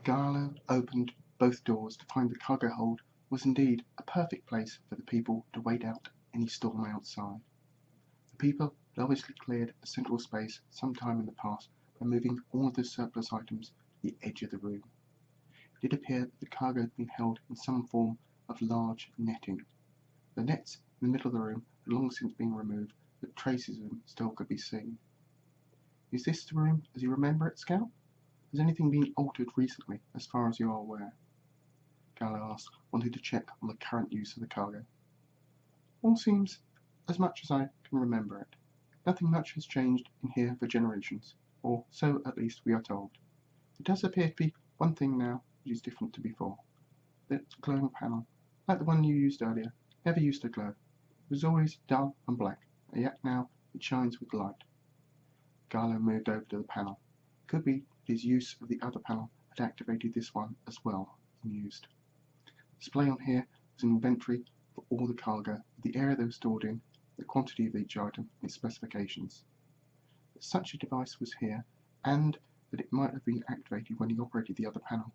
Garlow opened both doors to find the cargo hold was indeed a perfect place for the people to wait out any storm outside. The people had obviously cleared a central space some time in the past by moving all of the surplus items to the edge of the room. It did appear that the cargo had been held in some form of large netting. The nets in the middle of the room had long since been removed, but traces of them still could be seen. "Is this the room as you remember it, Scout? Has anything been altered recently, as far as you are aware?" Gallo asked, wanting to check on the current use of the cargo. "All seems as much as I can remember it. Nothing much has changed in here for generations, or so at least we are told. There does appear to be one thing now which is different to before. The glowing panel, like the one you used earlier, never used to glow. It was always dull and black, and yet now it shines with light." Gallo moved over to the panel. It could be that his use of the other panel had activated this one as well, he mused. The display on here was an inventory for all the cargo, the area they were stored in, the quantity of each item, and its specifications. That such a device was here, and that it might have been activated when he operated the other panel,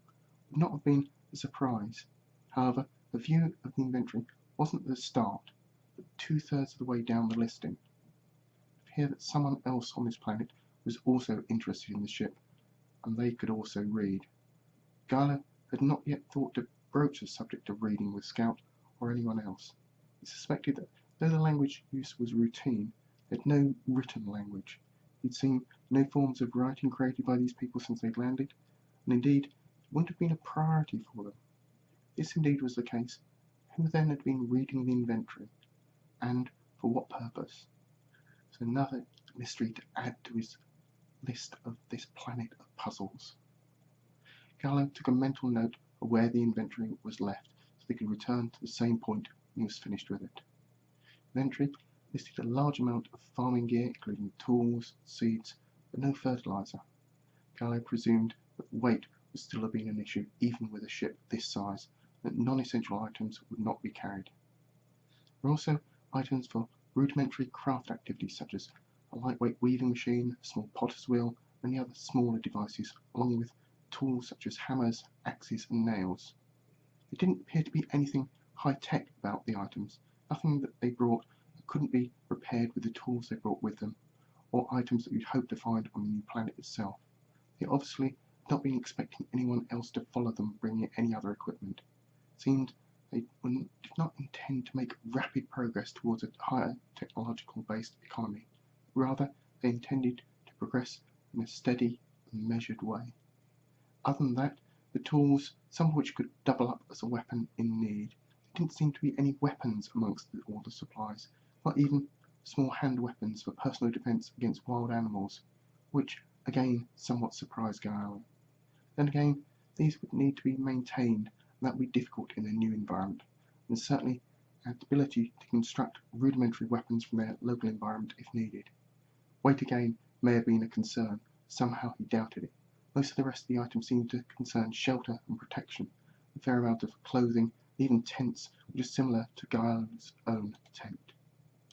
would not have been a surprise. However, the view of the inventory wasn't at the start, but 2/3 of the way down the listing. It appeared that someone else on this planet was also interested in the ship, and they could also read. Gallo had not yet thought to broach the subject of reading with Scout or anyone else. He suspected that though the language use was routine, they had no written language. He'd seen no forms of writing created by these people since they'd landed, and indeed it wouldn't have been a priority for them. If this indeed was the case, who then had been reading the inventory, and for what purpose? So another mystery to add to his list of this planet of puzzles. Gallo took a mental note of where the inventory was left, so they could return to the same point when he was finished with it. The inventory listed a large amount of farming gear, including tools, seeds, but no fertilizer. Gallo presumed that weight would still have been an issue even with a ship this size, and that non-essential items would not be carried. There were also items for rudimentary craft activities such as a lightweight weaving machine, a small potter's wheel, and many other smaller devices, along with tools such as hammers, axes, and nails. There didn't appear to be anything high-tech about the items, nothing that they brought that couldn't be repaired with the tools they brought with them, or items that you'd hope to find on the new planet itself. They obviously had not been expecting anyone else to follow them bringing any other equipment. It seemed they did not intend to make rapid progress towards a higher technological-based economy. Rather, they intended to progress in a steady and measured way. Other than that, the tools, some of which could double up as a weapon in need. There didn't seem to be any weapons amongst all the supplies, not even small hand weapons for personal defense against wild animals, which, again, somewhat surprised Gallo. Then again, these would need to be maintained, and that would be difficult in a new environment, and certainly had the ability to construct rudimentary weapons from their local environment if needed. Weight again may have been a concern, somehow he doubted it. Most of the rest of the items seemed to concern shelter and protection, a fair amount of clothing, even tents, which is similar to Gallo's own tent.